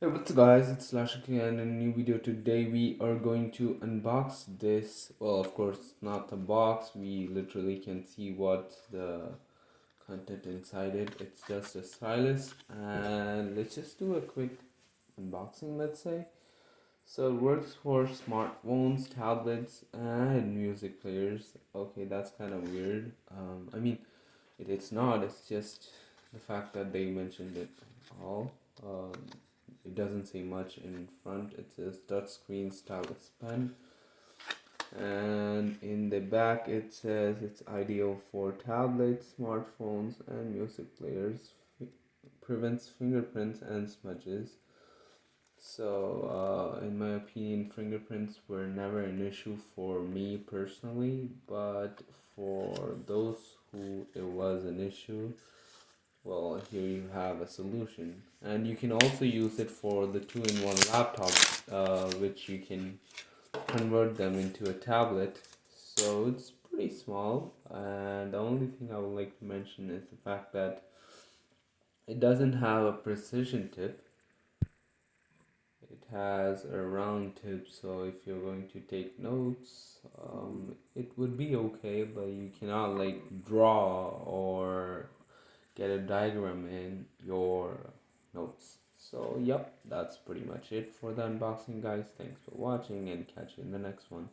Hey, what's up guys, it's Laashak and in a new video. Today we are going to unbox this. Well, of course not a box, we literally can see what the content inside it. It's just a stylus, and let's just do a quick unboxing, let's say. So it works for smartphones, tablets, and music players. Okay, that's kind of weird. It's not, it's just the fact that they mentioned it all. um, it doesn't say much in front. It says touchscreen stylus pen, and in the back it says it's ideal for tablets, smartphones, and music players. Prevents fingerprints and smudges. So, in my opinion, fingerprints were never an issue for me personally, but for those who it was an issue, well, here you have a solution. And you can also use it for the two-in-one laptops, which you can convert them into a tablet. So it's pretty small. And the only thing I would like to mention is the fact that it doesn't have a precision tip. It has a round tip, so if you're going to take notes, it would be okay, but you cannot like draw or get a diagram in your notes. So, yep, that's pretty much it for the unboxing, guys. Thanks for watching and catch you in the next one.